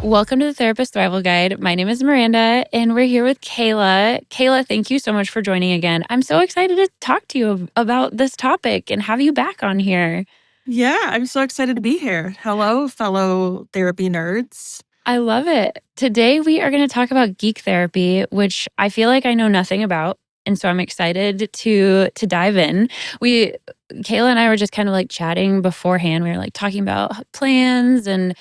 Welcome to the Therapist Thrival Guide. My name is Miranda, and we're here with Kayla. Kayla, thank you so much for joining again. I'm so excited to talk to you about this topic and have you back on here. Yeah, I'm so excited to be here. Hello, fellow therapy nerds. I love it. Today, we are going to talk about Geek Therapy, which I feel like I know nothing about. And so I'm excited to dive in. Kayla and I were just kind of like chatting beforehand. We were like talking about plans and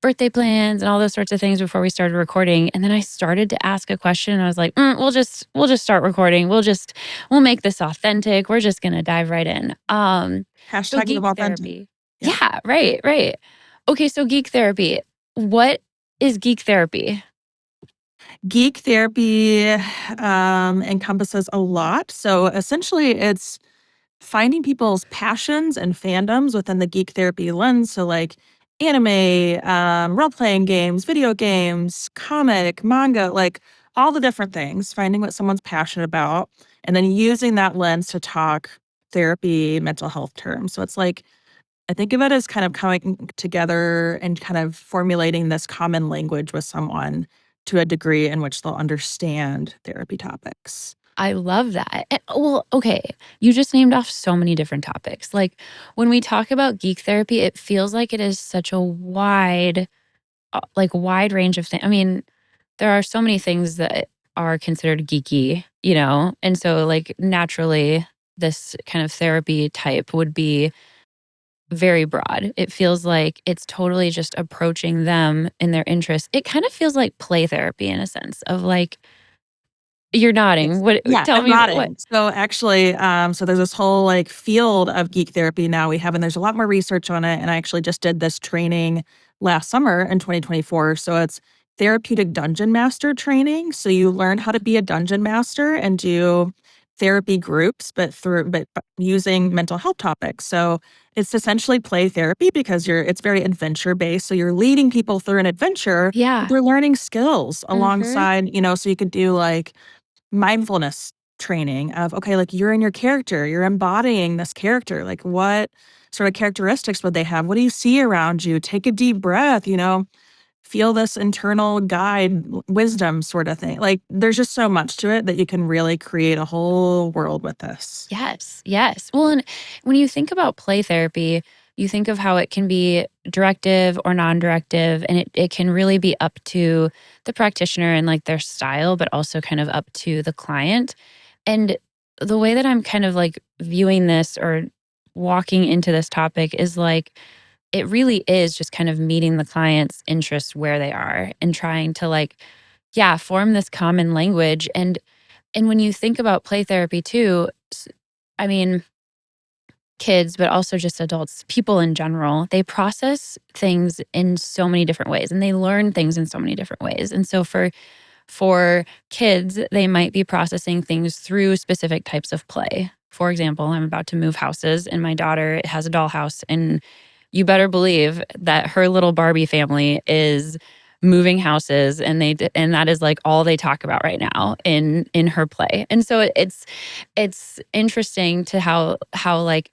birthday plans and all those sorts of things before we started recording. And then I started to ask a question and I was like, we'll just start recording. We'll make this authentic. We're just going to dive right in. So Hashtag live Geek authentic. Therapy. Yeah. Yeah, right. Okay, so Geek Therapy. What is Geek Therapy? Geek therapy encompasses a lot. So essentially, it's finding people's passions and fandoms within the geek therapy lens. So, like anime, role playing games, video games, comic, manga, like all the different things, finding what someone's passionate about, and then using that lens to talk therapy, mental health terms. So, it's like, I think of it as kind of coming together and kind of formulating this common language with someone to a degree in which they'll understand therapy topics. I love that. Well, okay, you just named off so many different topics. Like when we talk about geek therapy, it feels like it is such a wide range of things. I mean, there are so many things that are considered geeky, And so like naturally this kind of therapy type would be very broad. It feels like it's totally just approaching them in their interests. It kind of feels like play therapy in a sense of like you're nodding. Yes. What Yeah, tell I'm me what? nodding. So actually, so there's this whole like field of geek therapy now we have, and there's a lot more research on it. And I actually just did this training last summer in 2024. So it's therapeutic dungeon master training. So you learn how to be a dungeon master and do therapy groups, but using mental health topics. So it's essentially play therapy because it's very adventure based. So you're leading people through an adventure, but Yeah. they're learning skills Mhm. alongside, so you could do like mindfulness training of, okay, like you're in your character, you're embodying this character. Like what sort of characteristics would they have? What do you see around you? Take a deep breath, feel this internal guide, wisdom sort of thing. Like there's just so much to it that you can really create a whole world with this. Yes. Well, and when you think about play therapy, you think of how it can be directive or non-directive, and it can really be up to the practitioner and like their style, but also kind of up to the client. And the way that I'm kind of like viewing this or walking into this topic is like it really is just kind of meeting the client's interests where they are and trying to like, yeah, form this common language. And when you think about play therapy too, I mean, kids, but also just adults, people in general, they process things in so many different ways and they learn things in so many different ways. And so for kids, they might be processing things through specific types of play. For example, I'm about to move houses and my daughter has a dollhouse, and you better believe that her little Barbie family is moving houses, and that is like all they talk about right now in her play. And so it's interesting to how like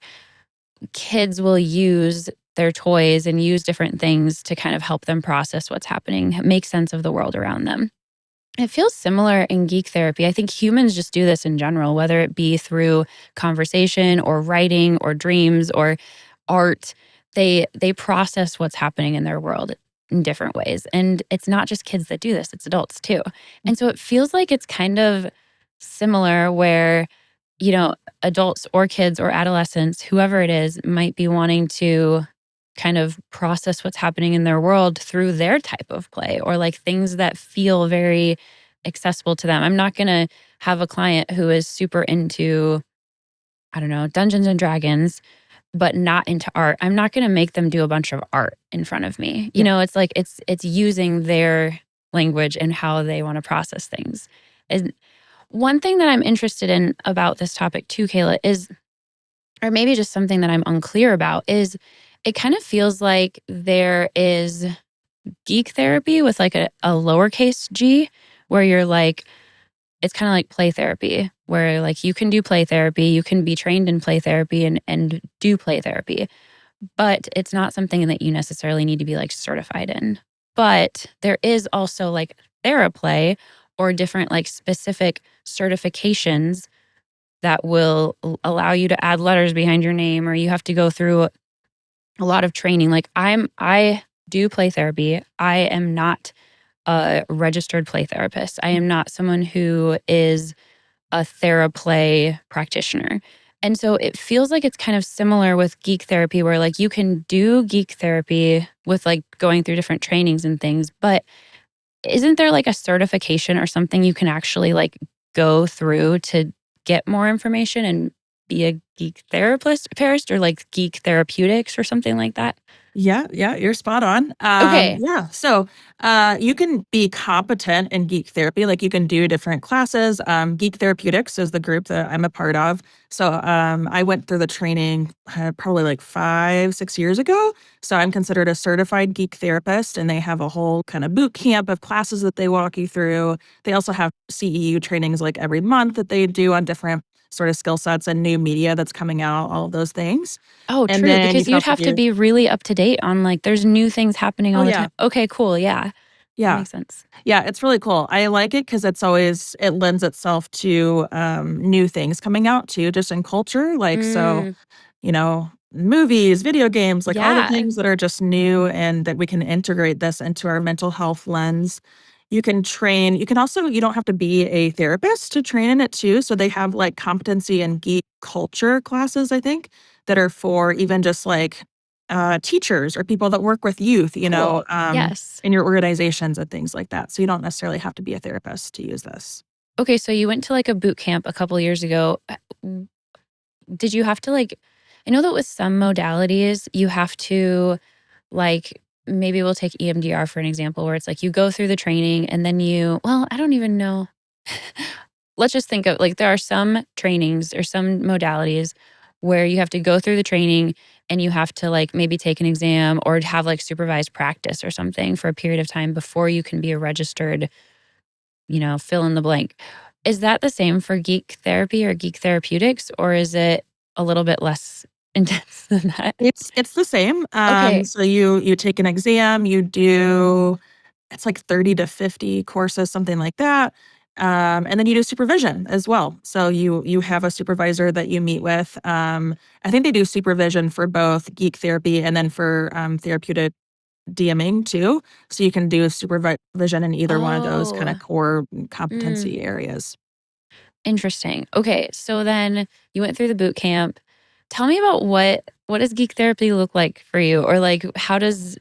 kids will use their toys and use different things to kind of help them process what's happening, make sense of the world around them. It feels similar in geek therapy. I think humans just do this in general, whether it be through conversation or writing or dreams or art. They process what's happening in their world in different ways. And it's not just kids that do this, it's adults too. And so it feels like it's kind of similar where, adults or kids or adolescents, whoever it is, might be wanting to kind of process what's happening in their world through their type of play or like things that feel very accessible to them. I'm not going to have a client who is super into, I don't know, Dungeons and Dragons, but not into art. I'm not going to make them do a bunch of art in front of me. Yeah. It's like it's using their language and how they want to process things. And one thing that I'm interested in about this topic too, Kayla, is, or maybe just something that I'm unclear about, is it kind of feels like there is geek therapy with like a lowercase g, where you're like, it's kind of like play therapy, where like you can do play therapy, you can be trained in play therapy and do play therapy, but it's not something that you necessarily need to be like certified in. But there is also like Theraplay or different like specific certifications that will allow you to add letters behind your name, or you have to go through a lot of training. Like I do play therapy. I am not a registered play therapist. I am not someone who is a Theraplay practitioner. And so it feels like it's kind of similar with geek therapy, where like you can do geek therapy with like going through different trainings and things, but isn't there like a certification or something you can actually like go through to get more information and be a geek therapist or like geek therapeutics or something like that? Yeah, yeah, you're spot on. Okay. Yeah, so you can be competent in geek therapy. Like you can do different classes. Geek Therapeutics is the group that I'm a part of. So I went through the training probably like 5, 6 years ago. So I'm considered a certified geek therapist, and they have a whole kind of boot camp of classes that they walk you through. They also have CEU trainings like every month that they do on different sort of skill sets and new media that's coming out, all of those things. Oh, And true. then you Because can you'd also have to do, be really up to date on like there's new things happening oh, all the time. yeah. Okay, cool. Yeah. That Yeah. makes sense. Yeah, it's really cool. I like it because it lends itself to new things coming out too, just in culture. Like, so, Mm, movies, video games, like all the yeah. things that are just new and that we can integrate this into our mental health lens. You can train, you can also, you don't have to be a therapist to train in it too. So they have like competency and geek culture classes, I think, that are for even just like teachers or people that work with youth, Cool. Yes. in your organizations and things like that. So you don't necessarily have to be a therapist to use this. Okay, so you went to like a boot camp a couple years ago. Did you have to like I know that with some modalities you have to like maybe we'll take EMDR for an example where it's like you go through the training and then I don't even know. Let's just think of like there are some trainings or some modalities where you have to go through the training and you have to like maybe take an exam or have like supervised practice or something for a period of time before you can be a registered, fill in the blank. Is that the same for geek therapy or geek therapeutics, or is it a little bit less intense than that? It's the same. Okay. So you take an exam, you do it's like 30 to 50 courses, something like that. And then you do supervision as well. So you have a supervisor that you meet with. I think they do supervision for both geek therapy and then for therapeutic DMing too. So you can do supervision in either one of those kind Oh, of core mm, competency areas. interesting. Okay, so then you went through the boot camp. Tell me about what does geek therapy look like for you, or like how does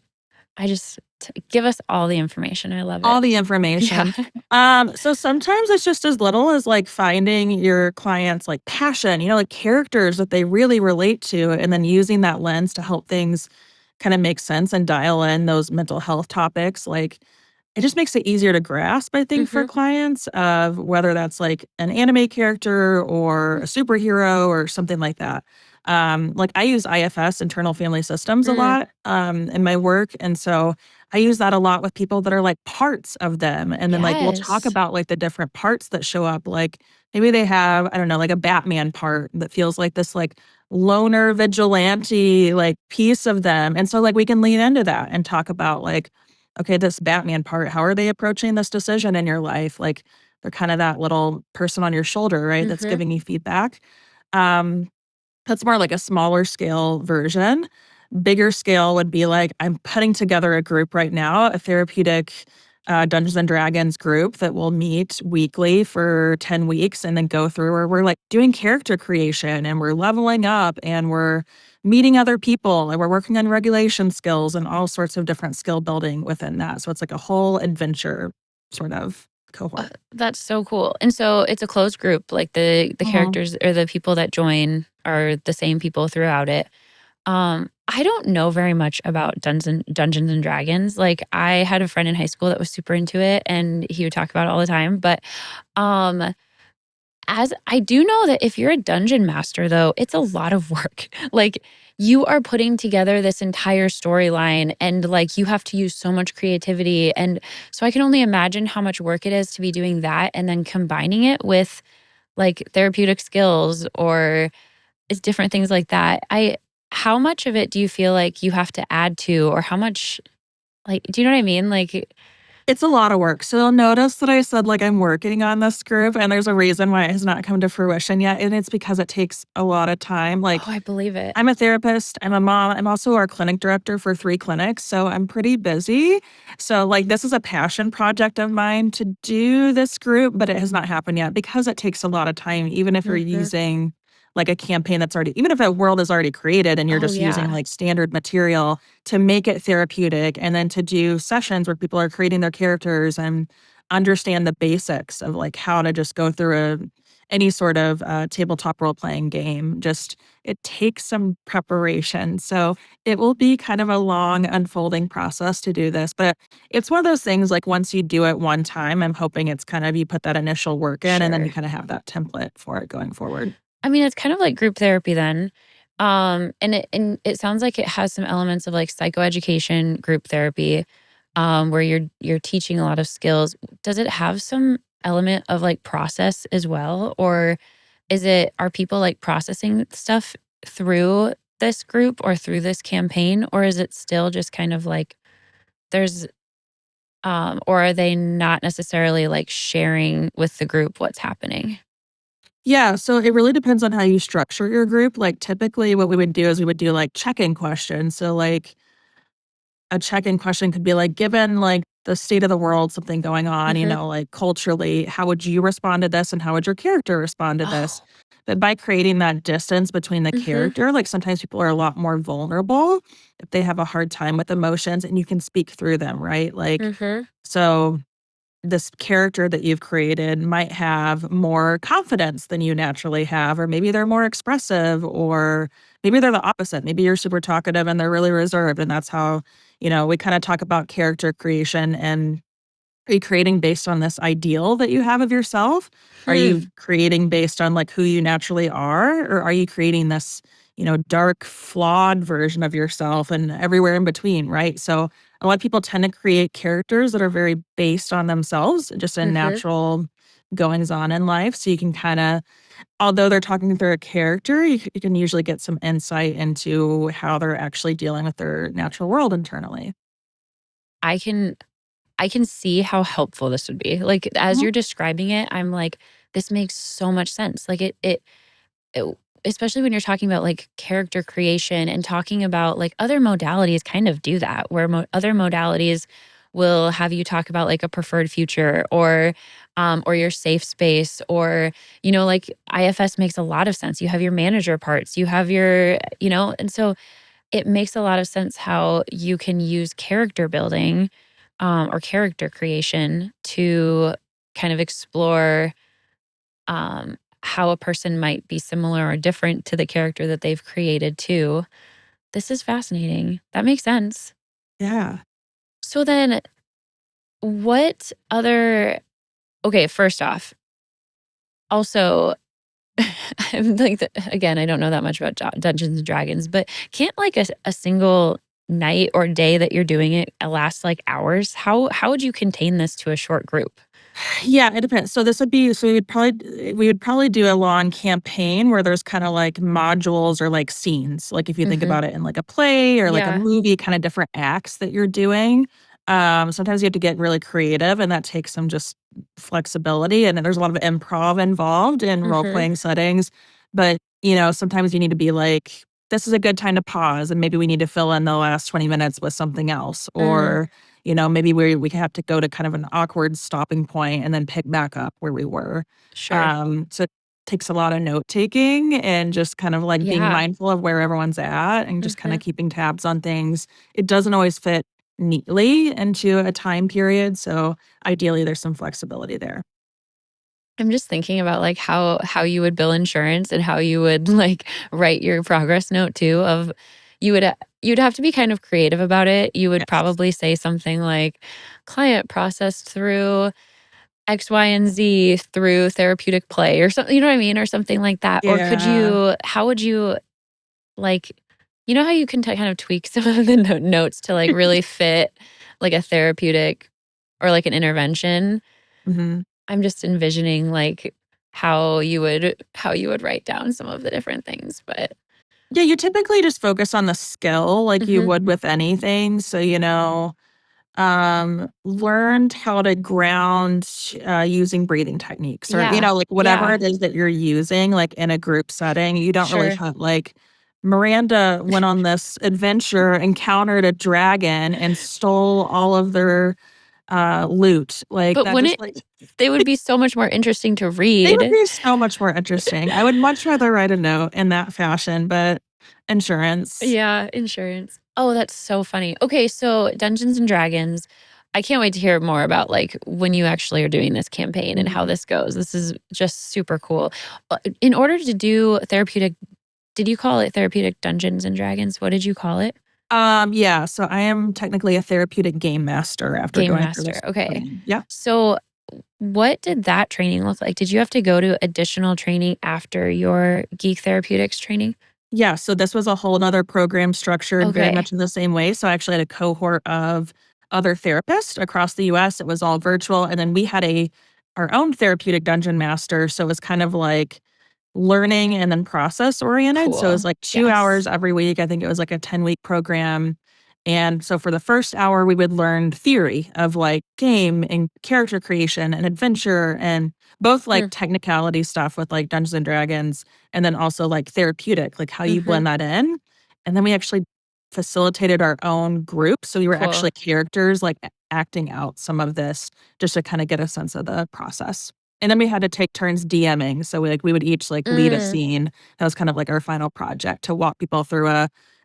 give us all the information. I love All it. the Yeah. information. So sometimes it's just as little as like finding your client's like passion, like characters that they really relate to, and then using that lens to help things kind of make sense and dial in those mental health topics. Like it just makes it easier to grasp, I think, for Hmm. clients of whether that's like an anime character or a superhero or something like that. Like I use IFS, internal family systems, a Mm, lot in my work. And so I use that a lot with people that are like parts of them. And then like we'll talk yes. about like the different parts that show up. Like maybe they have, I don't know, like a Batman part that feels like this like loner vigilante like piece of them. And so like we can lean into that and talk about like, okay, this Batman part, how are they approaching this decision in your life? Like they're kind of that little person on your shoulder, right? That's Hmm. giving you feedback. Um, that's more like a smaller scale version. Bigger scale would be like, I'm putting together a group right now, a therapeutic Dungeons and Dragons group that will meet weekly for 10 weeks and then go through where we're like doing character creation and we're leveling up and we're meeting other people and we're working on regulation skills and all sorts of different skill building within that. So it's like a whole adventure sort of cohort. That's so cool. And so it's a closed group. Like the Mhm. characters or the people that join are the same people throughout it. I don't know very much about Dungeons and Dragons. Like I had a friend in high school that was super into it and he would talk about it all the time. But um as I do know that if you're a dungeon master though, it's a lot of work. Like you are putting together this entire storyline and like you have to use so much creativity. And so I can only imagine how much work it is to be doing that and then combining it with like therapeutic skills or it's different things like that. How much of it do you feel like you have to add to, or how much? Like, do you know what I mean? Like, It's a lot of work. So you'll notice that I said, like, I'm working on this group, and there's a reason why it has not come to fruition yet, and it's because it takes a lot of time. oh, Like, I believe it. I'm a therapist, I'm a mom, I'm also our clinic director for 3 clinics, so I'm pretty busy. So, like, this is a passion project of mine to do this group, but it has not happened yet because it takes a lot of time, even if you're Mhm. using, like, a campaign that's already even if a world is already created and you're Oh, just using, yeah. like, standard material to make it therapeutic and then to do sessions where people are creating their characters and understand the basics of, like, how to just go through any sort of, tabletop role-playing game. Just it takes some preparation. So it will be kind of a long unfolding process to do this, but it's one of those things like once you do it one time, I'm hoping it's kind of you put that initial work in and then you Sure. kind of have that template for it going forward. I mean, it's kind of like group therapy then. And it sounds like it has some elements of like psychoeducation group therapy, where you're teaching a lot of skills. Does it have some element of like process as well? Or are people like processing stuff through this group or through this campaign? Or is it still just kind of like there's or are they not necessarily like sharing with the group what's happening? Yeah, so it really depends on how you structure your group. Like typically what we would do is we would do like check-in questions. So like a check-in question could be like, given like the state of the world, something going on, Mm-hmm. like culturally, how would you respond to this and how would your character respond to this? Oh. But by creating that distance between the Mm-hmm. character, like sometimes people are a lot more vulnerable if they have a hard time with emotions and you can speak through them, right? Like, Mm-hmm. so this character that you've created might have more confidence than you naturally have, or maybe they're more expressive, or maybe they're the opposite. Maybe you're super talkative and they're really reserved. And that's how, we kind of talk about character creation and are you creating based on this ideal that you have of yourself? Are you Hmm. creating based on like who you naturally are? Or are you creating this, dark, flawed version of yourself and everywhere in between, right? So a lot of people tend to create characters that are very based on themselves, just in Mhm. natural goings on in life. So you can kind of, although they're talking through a character, you can usually get some insight into how they're actually dealing with their natural world internally. I can I can see how helpful this would be. Like, as Mhm. you're describing it, I'm like, "This makes so much sense." Like, it especially when you're talking about, like, character creation and talking about, like, other modalities kind of do that, where other modalities will have you talk about, like, a preferred future or your safe space or, like, IFS makes a lot of sense. You have your manager parts, you have and so it makes a lot of sense how you can use character building, or character creation to kind of explore, how a person might be similar or different to the character that they've created too. This is fascinating. That makes sense. Yeah. So then what other okay, first off, also I'm like again, I don't know that much about Dungeons and Dragons, but can't like a single night or day that you're doing it last like hours? How would you contain this to a short group? Yeah, it depends. So this would be so we would probably do a long campaign where there's kinda like modules or like scenes. Like if you think Mhm. about it in like a play or like a Yeah. movie, kinda different acts that you're doing. Sometimes you have to get really creative and that takes some just flexibility and then there's a lot of improv involved in Mhm. role-playing settings. But, sometimes you need to be like, this is a good time to pause and maybe we need to fill in the last 20 minutes with something else. Mm, Or maybe we have to go to kind of an awkward stopping point and then pick back up where we were. sure. So it takes a lot of note taking and just kind of like being Yeah. mindful of where everyone's at and just kind of Mhm. keeping tabs on things. It doesn't always fit neatly into a time period. So ideally there's some flexibility there. I'm just thinking about like how you would bill insurance and how you would like write your progress note too of you would you'd have to be kind of creative about it. You would Yes. probably say something like client processed through X, Y, and Z through therapeutic play or something, you know what I mean? Or something like that. Or Yeah. how would you like, how you can kind of tweak some of the notes to like really fit like a therapeutic or like an intervention? Mhm. I'm just envisioning like how you would write down some of the different things, but Yeah, you typically just focus on the skill like you mhm, would with anything. So, learned how to ground using breathing techniques or, Yeah. like whatever Yeah. it is that you're using, like in a group setting. You don't really Sure. have like Miranda went on this adventure, encountered a dragon, and stole all of their loot. Like But that just wouldn't like they would be so much more interesting to they would read. be so much more interesting. I would much rather write a note in that fashion, but insurance. Yeah, insurance. Oh, that's so funny. Okay, so Dungeons and Dragons. I can't wait to hear more about like when you actually are doing this campaign and how Mhm. this goes. This is just super cool. In order to do therapeutic, did you call it therapeutic Dungeons and Dragons? What did you call it? Yeah, so I am technically a therapeutic game master after Game going through master. this Okay. training. Yeah. So, what did that training look like? Did you have to go to additional training after your Geek Therapeutics training? Yeah, so this was a whole nother program structured very Okay. much in the same way. So I actually had a cohort of other therapists across the US. It was all virtual. And then we had our own therapeutic dungeon master. So it was kind of like learning and then process oriented. So it was Cool. like 2 hours Yes. every week. I think it was like a 10-week program. And so for the first hour, we would learn theory of like game and character creation and adventure and both like Mm, technicality stuff with like Dungeons and Dragons and then also like therapeutic, like how you mhm. blend that in. And then we actually facilitated our own group. So we were Cool. actually characters like acting out some of this just to kind of get a sense of the process. And then we had to take turns DMing. So we would each like lead a Mm. scene. That was kind of like our final project to walk people through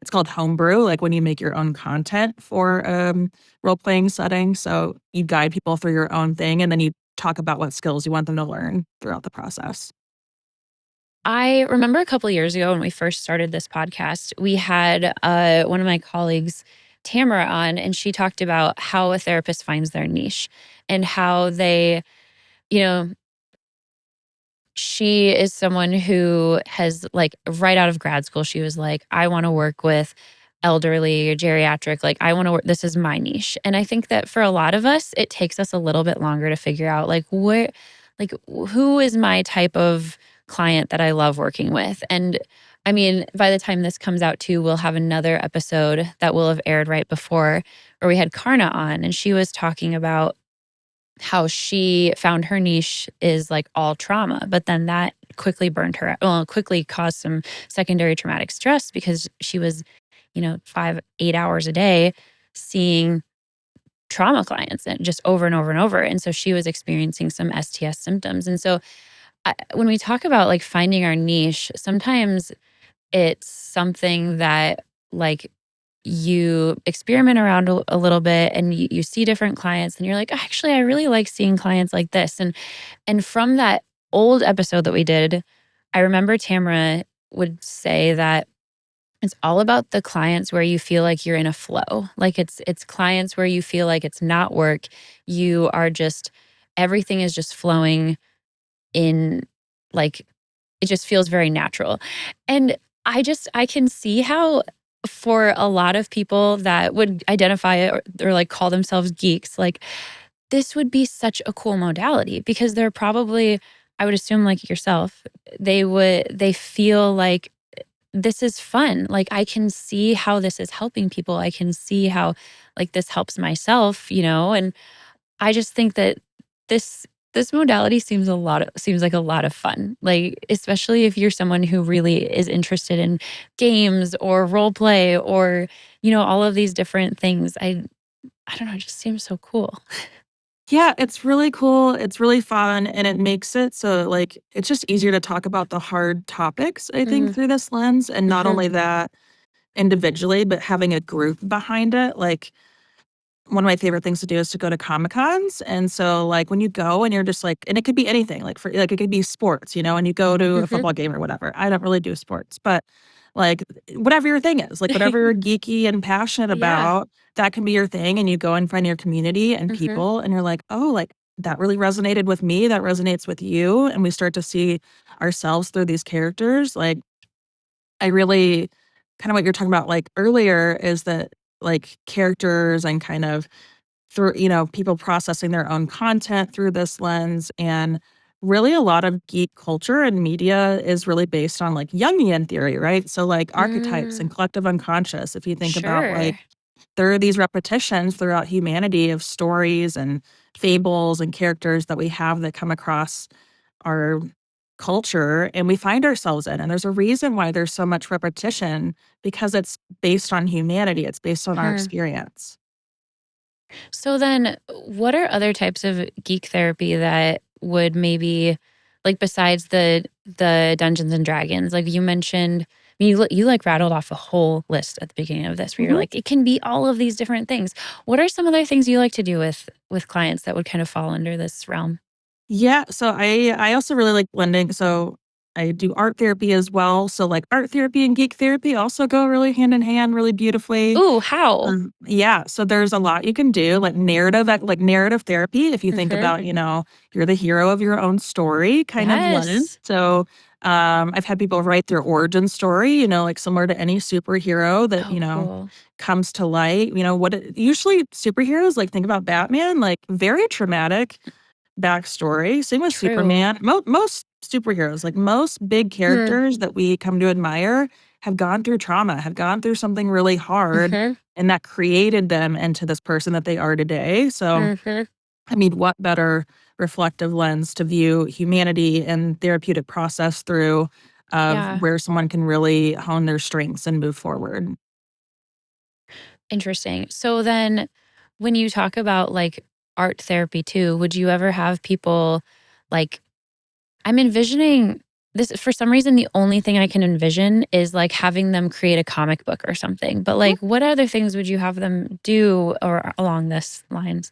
it's called homebrew, like when you make your own content for role playing setting. So you guide people through your own thing and then you talk about what skills you want them to learn throughout the process. I remember a couple years ago when we first started this podcast, we had one of my colleagues, Tamara, on, and she talked about how a therapist finds their niche and how they, you know, she is someone who has like right out of grad school, she was like, I want to work with elderly or geriatric. Like, I want to work, this is my niche. And I think that for a lot of us, it takes us a little bit longer to figure out like like who is my type of client that I love working with. And I mean, by the time this comes out too, we'll have another episode that will have aired right before where we had Karna on and she was talking about how she found her niche is like all trauma, but then that quickly burned her, well, quickly caused some secondary traumatic stress because she was, 5, 8 hours a day seeing trauma clients and just over and over and over. And so she was experiencing some STS symptoms. And so when we talk about like finding our niche, sometimes it's something that like you experiment around a little bit and you see different clients and you're like, actually, I really like seeing clients like this. And from that old episode that we did, I remember Tamara would say that it's all about the clients where you feel like you're in a flow. Like it's clients where you feel like it's not work. You are just everything is just flowing in like it just feels very natural. And I can see how for a lot of people that would identify it or like call themselves geeks, like this would be such a cool modality because they're probably, I would assume like yourself, they feel like this is fun. Like I can see how this is helping people. I can see how like this helps myself, and I just think that this modality seems like a lot of fun. Like especially if you're someone who really is interested in games or role play or all of these different things. I don't know, it just seems so cool. Yeah, it's really cool. It's really fun and it makes it so like it's just easier to talk about the hard topics, I think, Mhm, through this lens. And not mhm, only that individually, but having a group behind it. Like one of my favorite things to do is to go to Comic Cons. And so like when you go and you're just like, and it could be anything, like for like it could be sports, and you go to a mhm. football game or whatever. I don't really do sports, but like whatever your thing is, like whatever you're geeky and passionate Yeah. about, that can be your thing. And you go and find your community and Mhm. people, and you're like, oh, like that really resonated with me. That resonates with you. And we start to see ourselves through these characters. Like I really kind of what you're talking about like earlier is that like characters and kind of through, people processing their own content through this lens. And really a lot of geek culture and media is really based on like Jungian theory, right? So like archetypes and Mm, collective unconscious. If you think about like sure. there are these repetitions throughout humanity of stories and fables and characters that we have that come across our culture and we find ourselves in. And there's a reason why there's so much repetition because it's based on humanity, it's based on our Mhm. experience. So then, what are other types of geek therapy that would maybe, like, besides the Dungeons and Dragons? Like you mentioned, I mean, you like rattled off a whole list at the beginning of this, where you're Mhm. like, it can be all of these different things. What are some other things you like to do with clients that would kind of fall under this realm? Yeah, so I also really like blending. So I do art therapy as well. So like art therapy and geek therapy also go really hand in hand, really beautifully. Ooh, how? Yeah, so there's a lot you can do, like narrative therapy. If you think Hmm. about, you're the hero of your own story, kind of lens. Yes. So I've had people write their origin story, like similar to any superhero that Oh, cool. comes to light. Usually superheroes, like think about Batman, like very traumatic backstory. Same with True. Superman. Most superheroes, like most big Hmm. characters that we come to admire, have gone through trauma, have gone through something really hard, Hmm. and that created them into this person that they are today. So, Hmm. I mean, what better reflective lens to view humanity and therapeutic process through of Yeah. where someone can really hone their strengths and move forward? Interesting. So then when you talk about like art therapy too, would you ever have people like I'm envisioning this for some reason the only thing I can envision is like having them create a comic book or something. But like what other things would you have them do or along this lines?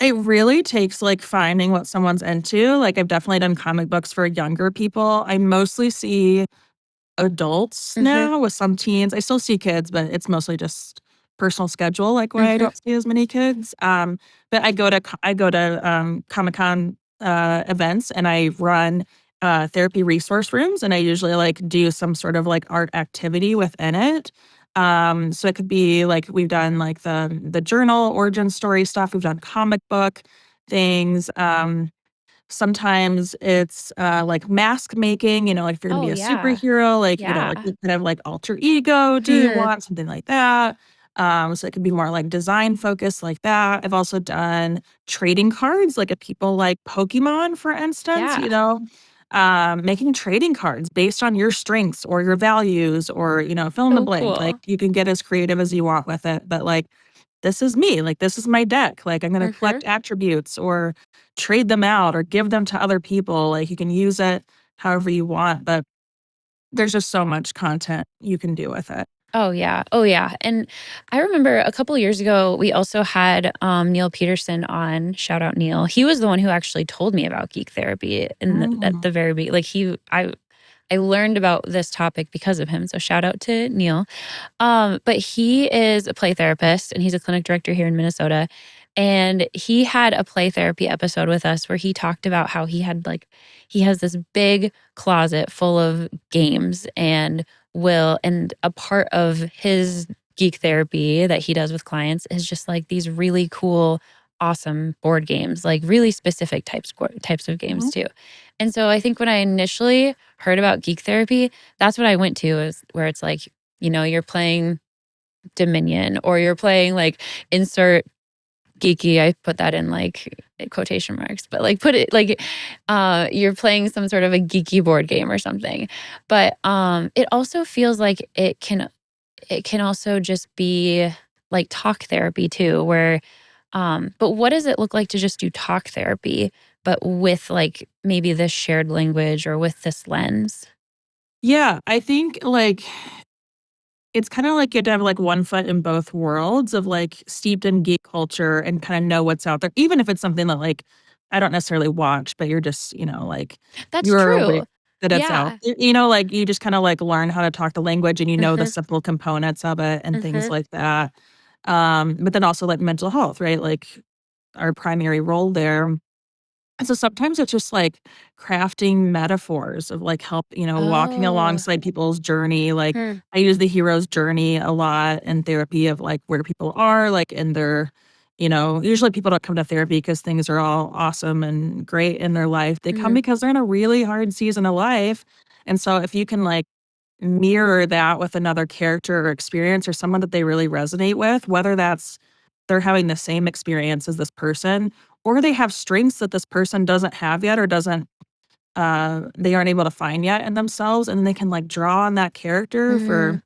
It really takes, like, finding what someone's into. Like, I've definitely done comic books for younger people. I mostly see adults Mhm. now with some teens. I still see kids, but it's mostly just personal schedule, like, why I Mhm. don't see as many kids. But I go to Comic-Con, events, and I run, therapy resource rooms, and I usually, like, do some sort of, like, art activity within it. So it could be, like, we've done, like, the journal origin story stuff, we've done comic book things, sometimes it's, like, mask making, like, if you're gonna Oh be a yeah. superhero, like, Yeah. what kind of, like, alter ego do you Hmm. want? Something like that. So it could be more, like, design focused like that. I've also done trading cards, like, if people like Pokemon, for instance, Yeah. making trading cards based on your strengths or your values or, fill in the So blank. Like, cool. you can get as creative as you want with it, but, like, this is me, like, this is my deck, like, I'm gonna Mhm. collect attributes or trade them out or give them to other people, like, you can use it however you want, but there's just so much content you can do with it. Oh yeah. Oh yeah. And I remember a couple years ago we also had Neil Peterson on. Shout out Neil. He was the one who actually told me about geek therapy at Mm. the very like I learned about this topic because of him. So shout out to Neil. But he is a play therapist and he's a clinic director here in Minnesota. And he had a play therapy episode with us where he talked about how he has this big closet full of games and a part of his geek therapy that he does with clients is just like these really cool, awesome board games, like really specific types of games Mhm. too. And so I think when I initially heard about geek therapy, that's what I went to is where it's like you're playing Dominion or you're playing like insert geeky. I put that in like quotation marks, but like put it like you're playing some sort of a geeky board game or something. But it also feels like it can also just be like talk therapy too, where but what does it look like to just do talk therapy, but with like maybe this shared language or with this lens? Yeah, I think, like, it's kinda like you have to have, like, one foot in both worlds of, like, steeped in geek culture and kinda know what's out there, even if it's something that, like, I don't necessarily watch, but you're just, like, That's you're aware true. that it's out. Yeah. Like, you just kinda, like, learn how to talk the language and you know the Hmm. simple components of it and things Hmm. like that. But then also, like, mental health, right? Like, our primary role there. And so sometimes it's just like crafting metaphors of like walking Oh. alongside people's journey. Like, Hmm. I use the hero's journey a lot in therapy of like where people are, like in their, usually people don't come to therapy because things are all awesome and great in their life. They come Mhm. because they're in a really hard season of life. And so if you can like mirror that with another character or experience or someone that they really resonate with, whether that's they're having the same experience as this person or they have strengths that this person doesn't have yet or doesn't they aren't able to find yet in themselves, and they can like draw on that character Mm.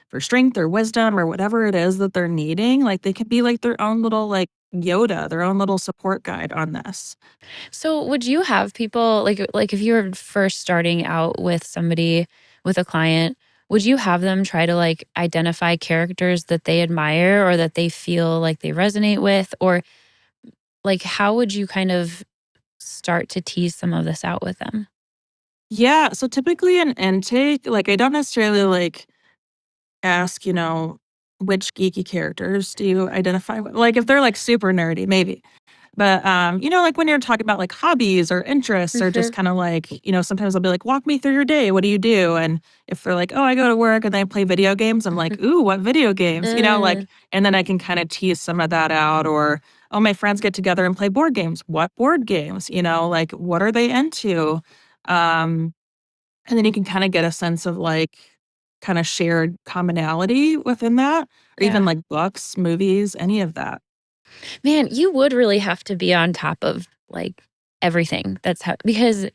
for strength or wisdom or whatever it is that they're needing. Like they could be like their own little like Yoda, their own little support guide on this. So would you have people like if you were first starting out with somebody with a client, would you have them try to like identify characters that they admire or that they feel like they resonate with? Or like how would you kind of start to tease some of this out with them? Yeah, so typically an intake, like I don't necessarily like ask, which geeky characters do you identify with? Like if they're like super nerdy, maybe. But, like when you're talking about like hobbies or interests or just Mhm. kind of like, sometimes I'll be like, walk me through your day. What do you do? And if they're like, oh, I go to work and then I play video games, I'm like, ooh, what video games? Mm, And then I can kind of tease some of that out. Or, oh, my friends get together and play board games. What board games? Like what are they into? Um, and then you can kind of get a sense of like kind of shared commonality within that, or even yeah. like books, movies, any of that. Man, you would really have to be on top of like everything that's because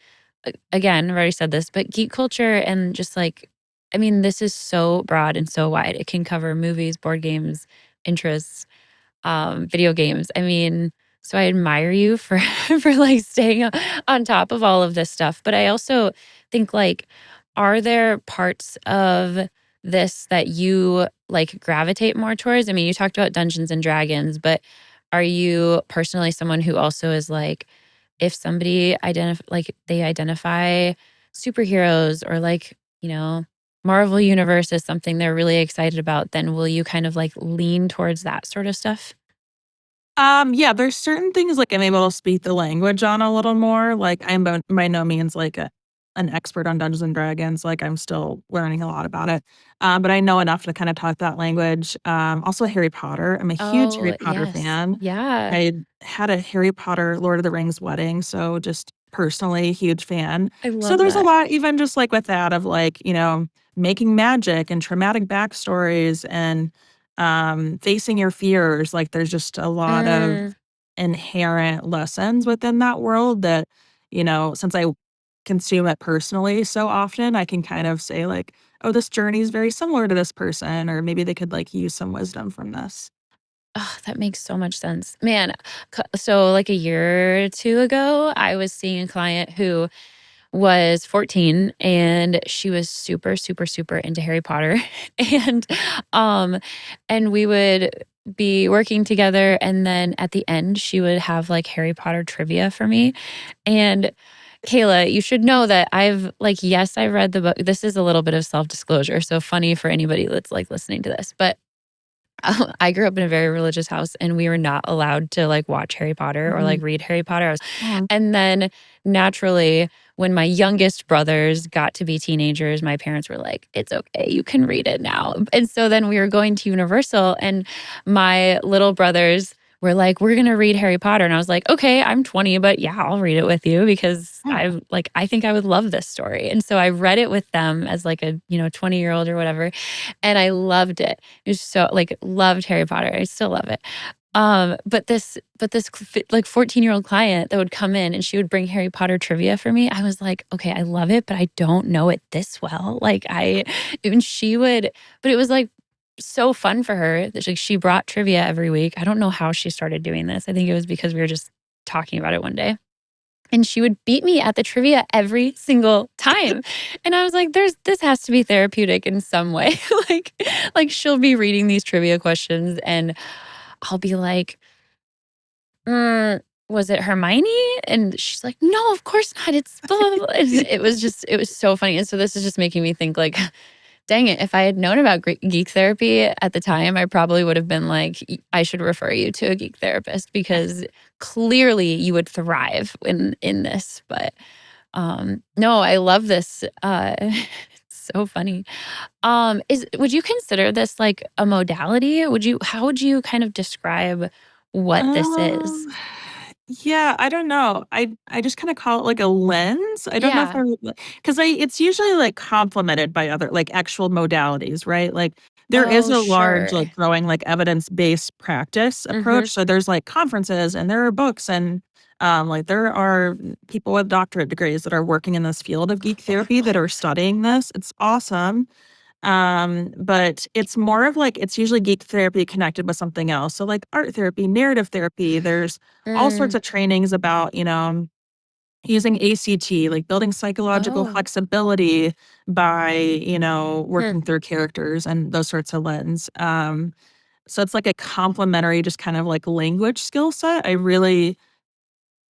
again, I've already said this, but geek culture and just like, I mean, this is so broad and so wide. It can cover movies, board games, interests, video games. I mean, so I admire you for for like staying on top of all of this stuff. But I also think like, are there parts of this that you like gravitate more towards? I mean, you talked about Dungeons and Dragons, but are you personally someone who also is like, if somebody they identify superheroes or like, Marvel Universe is something they're really excited about, then will you kind of like lean towards that sort of stuff? Yeah, there's certain things like I'm able to speak the language on a little more. Like I'm by no means like an expert on Dungeons and Dragons. Like I'm still learning a lot about it. But I know enough to kind of talk that language. Also Harry Potter. I'm a huge Harry Oh, Potter yes. fan. Yeah. I had a Harry Potter Lord of the Rings wedding, so just personally huge fan. I So love there's a that. lot even just like with that of like, making magic and traumatic backstories and facing your fears. Like there's just a lot of Mm. inherent lessons within that world that, since I consume it personally so often, I can kind of say like, oh, this journey is very similar to this person, or maybe they could like use some wisdom from this. Oh, that makes so much sense. Man, so like a year or 2 ago, I was seeing a client who was 14 and she was super, super, super into Harry Potter. And, um, and we would be working together, and then at the end, she would have, like, Harry Potter trivia for me. And Kayla, you should know that yes, I read the book. This is a little bit of self-disclosure, so funny for anybody that's, like, listening to this, but I grew up in a very religious house, and we were not allowed to, like, watch Harry Potter or, like, Mhm. read Harry Potter. Oh, And then naturally, when my youngest brothers got to be teenagers, my parents were like, "It's okay, you can read it now." And so then we were going to Universal, and my little brothers were like, "We're gonna read Harry Potter." And I was like, "Okay, I'm 20, but yeah, I'll read it with you because oh. I think I would love this story." And so I read it with them as like a, 20-year-old or whatever, and I loved it. It was so like, loved Harry Potter. I still love it. But this like 14-year-old client that would come in and she would bring Harry Potter trivia for me. I was like, okay, I love it, but I don't know it this well. And she would, but it was like so fun for her that like she brought trivia every week. I don't know how she started doing this. I think it was because we were just talking about it one day. And she would beat me at the trivia every single time. And I was like, this has to be therapeutic in some way. like like she'll be reading these trivia questions and I'll be like, was it Hermione? And she's like, no, of course not. It's blah, blah, blah. It was so funny. And so this is just making me think like, dang it, if I had known about geek therapy at the time, I probably would have been like, I should refer you to a geek therapist because clearly you would thrive in this. But no, I love this. It's so funny. Is would you consider this like a modality? How would you kind of describe what this Um, is? Yeah, I don't know. I just kinda call it like a lens. I don't know if Yeah. I would, 'cause it's usually, like, complemented by other, like, actual modalities, right? Like, there is Oh, a large, sure. like, growing, like, evidence-based practice Mhm. approach, so there's, like, conferences, and there are books, and, like, there are people with doctorate degrees that are working in this field of geek therapy that are studying this. It's awesome. But it's more of like it's usually geek therapy connected with something else. So like art therapy, narrative therapy, there's all sorts Mm. of trainings about, using ACT, like building psychological Oh. flexibility by, Hmm. working through characters and those sorts of lens. So it's like a complementary, just kind of like language skill set.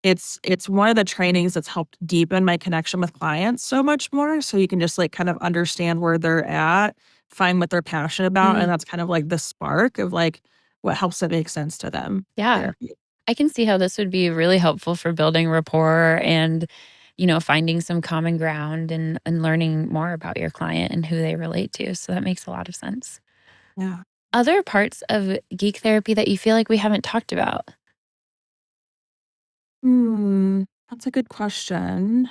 It's one of the trainings that's helped deepen my connection with clients so much more, so you can just, like, kind of understand where they're at, find what they're passionate about, and Mhm. that's kind of like the spark of, like, what helps it make sense to them. Yeah. Therapy. I can see how this would be really helpful for building rapport and, finding some common ground and learning more about your client and who they relate to. So that makes a lot of sense. Yeah. Other parts of geek therapy that you feel like we haven't talked about? That's a good question.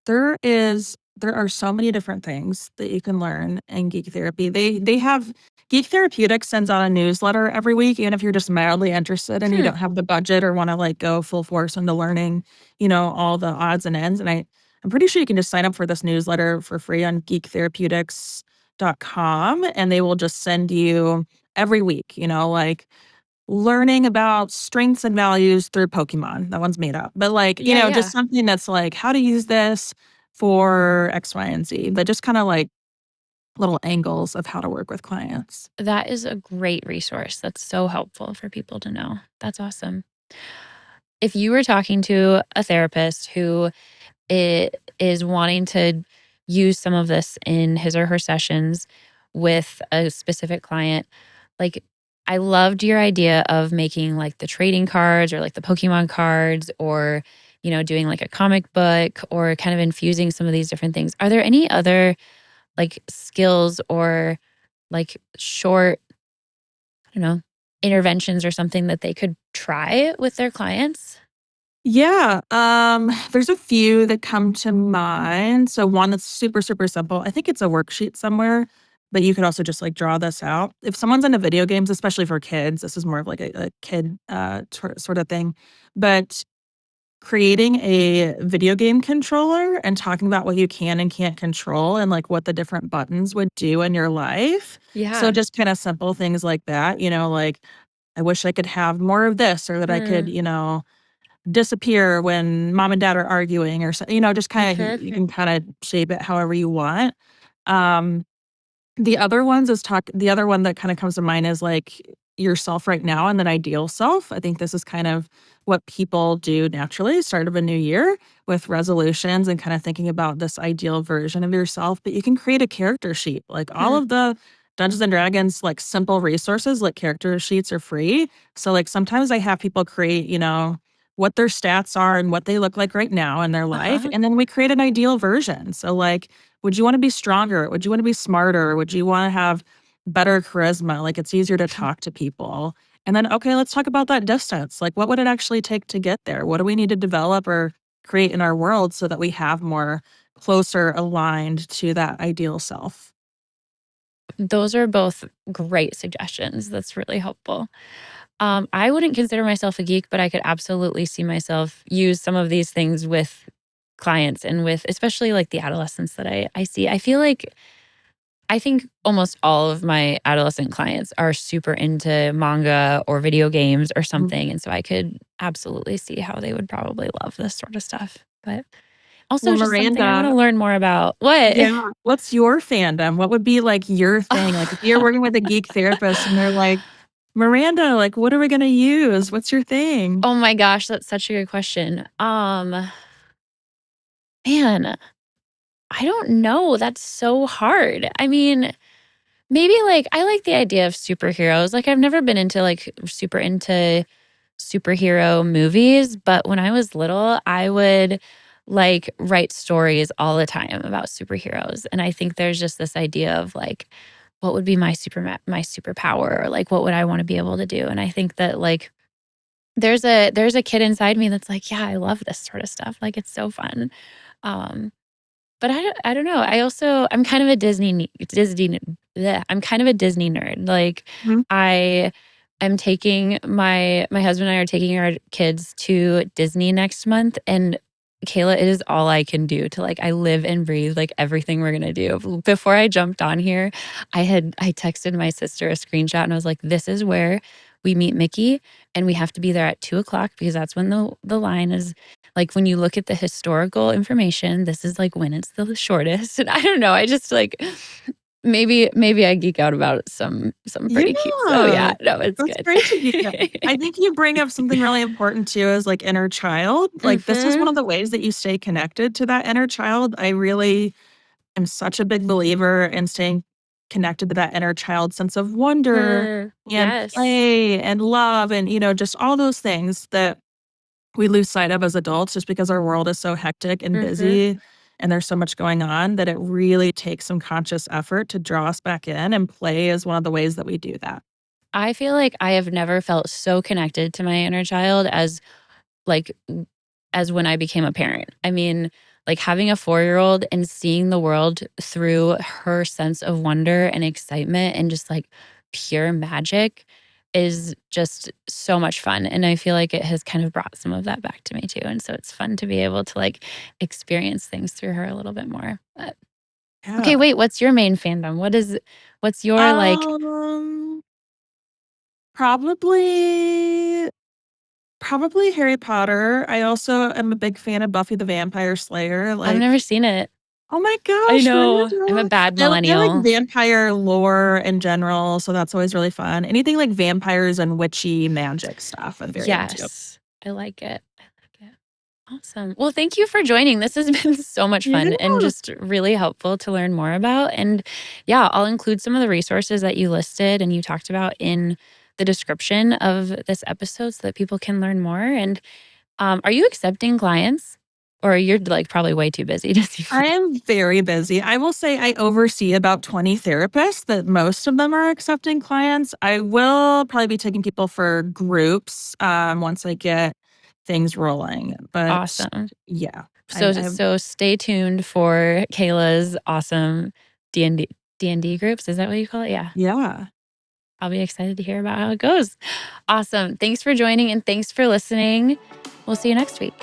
There are so many different things that you can learn in geek therapy. They have Geek Therapeutic sends out a newsletter every week, even if you're just mildly interested and you Hmm. don't have the budget or wanna, like, go full force into learning, all the odds and ends, and I'm pretty sure you can just sign up for this newsletter for free on geektherapeutics.com, and they will just send you every week, like learning about strengths and values through Pokemon. That one's made up. But like, Yeah, just yeah. something that's like how to use this for X, Y, and Z, but just kind of like little angles of how to work with clients. That is a great resource. That's so helpful for people to know. That's awesome. If you were talking to a therapist who is wanting to use some of this in his or her sessions with a specific client, like, I loved your idea of making like the trading cards or like the Pokemon cards or, doing like a comic book or kind of infusing some of these different things. Are there any other like skills or like short, I don't know, interventions or something that they could try with their clients? Yeah, there's a few that come to mind. So one that's super, super simple. I think it's a worksheet somewhere, but you could also just like draw this out. If someone's into video games, especially for kids, this is more of like a kid sort of thing. But creating a video game controller and talking about what you can and can't control and like what the different buttons would do in your life. So Yeah. just kind of simple things like that, like I wish I could have more of this or that I could, Mm. disappear when mom and dad are arguing or so, just kind of Mhm. you can kind of shape it however you want. Um the other one that kinda comes to mind is, like, yourself right now and an ideal self. I think this is kind of what people do naturally, start of a new year with resolutions and kinda thinking about this ideal version of yourself, but you can create a character sheet. Like, all Hmm. of the Dungeons& and Dragons, like, simple resources, like character sheets are free. So, like, sometimes I have people create, what their stats are and what they look like right now in their life, Uh-huh. and then we create an ideal version. So, like, would you wanna be stronger? Would you wanna be smarter? Would you wanna have better charisma? Like, it's easier to talk to people. And then, okay, let's talk about that distance. Like, what would it actually take to get there? What do we need to develop or create in our world so that we have more closer aligned to that ideal self? Those are both great suggestions. That's really helpful. I wouldn't consider myself a geek, but I could absolutely see myself use some of these things with clients and with especially like the adolescents that I see. I think almost all of my adolescent clients are super into manga or video games or Mm. something. And so I could absolutely see how they would probably love this sort of stuff. But also Well, just something I want to Miranda, learn more about. What? yeah, what's your fandom? What would be, like, your thing? Like, if you're working with a geek therapist and they're like, "Miranda, like, what are we gonna use? What's your thing?" Oh my gosh, that's such a good question. Man, I don't know. That's so hard. I mean, maybe like I like the idea of superheroes. Like I've never been into like super into superhero movies, but when I was little, I would like write stories all the time about superheroes. And I think there's just this idea of like what would be my superpower or like what would I want to be able to do? And I think that like there's a kid inside me that's like, yeah, I love this sort of stuff. Like, it's so fun. Um, but I don't know. I'm kind of a I'm kind of a Disney nerd. Like, Mhm. I am taking my husband and I are taking our kids to Disney next month, and Kayla, it is all I can do to like I live and breathe like everything we're gonna do. Before I jumped on here, I texted my sister a screenshot and I was like, this is where we meet Mickey, and we have to be there at 2 o'clock because that's when the line is like when you look at the historical information, this is like when it's the shortest. And I don't know, I just like maybe I geek out about some pretty cute. So Yeah. yeah, no, it's That's good. great to geek out. I think you bring up something really important too is like inner child. Like this is one Mhm. of the ways that you stay connected to that inner child. I really am such a big believer in staying connected to that inner child sense of wonder and Yes. play and love and, just all those things that we lose sight of as adults just because our world is so hectic and Mhm. busy and there's so much going on that it really takes some conscious effort to draw us back in, and play is one of the ways that we do that. I feel like I have never felt so connected to my inner child like as when I became a parent. I mean, like having a 4-year-old and seeing the world through her sense of wonder and excitement and just like pure magic is just so much fun. And I feel like it has kind of brought some of that back to me too. And so it's fun to be able to like experience things through her a little bit more. But okay, Yeah. wait, what's your main fandom? What's your like Um, probably probably Harry Potter. I also am a big fan of Buffy the Vampire Slayer. I've Like, never seen it. oh my I gosh, know. I'm a Miranda. bad I like millennial. vampire lore in general, so that's always really fun. Anything like vampires and witchy magic stuff, I'm very into. Yes. I like it. I like it. Awesome. Well, thank you for joining. This has been so much Yeah. fun and just really helpful to learn more about. And yeah, I'll include some of the resources that you listed and you talked about in the description of this episode so that people can learn more. And are you accepting clients or you're like probably way too busy to see? I am very busy. I will say I oversee about 20 therapists that most of them are accepting clients. I will probably be taking people for groups once I get things rolling. But Awesome. yeah, So I so stay tuned for Kayla's awesome D&D D&D groups. Is that what you call it? Yeah. yeah. I'll be excited to hear about how it goes. Awesome. Thanks for joining and thanks for listening. We'll see you next week.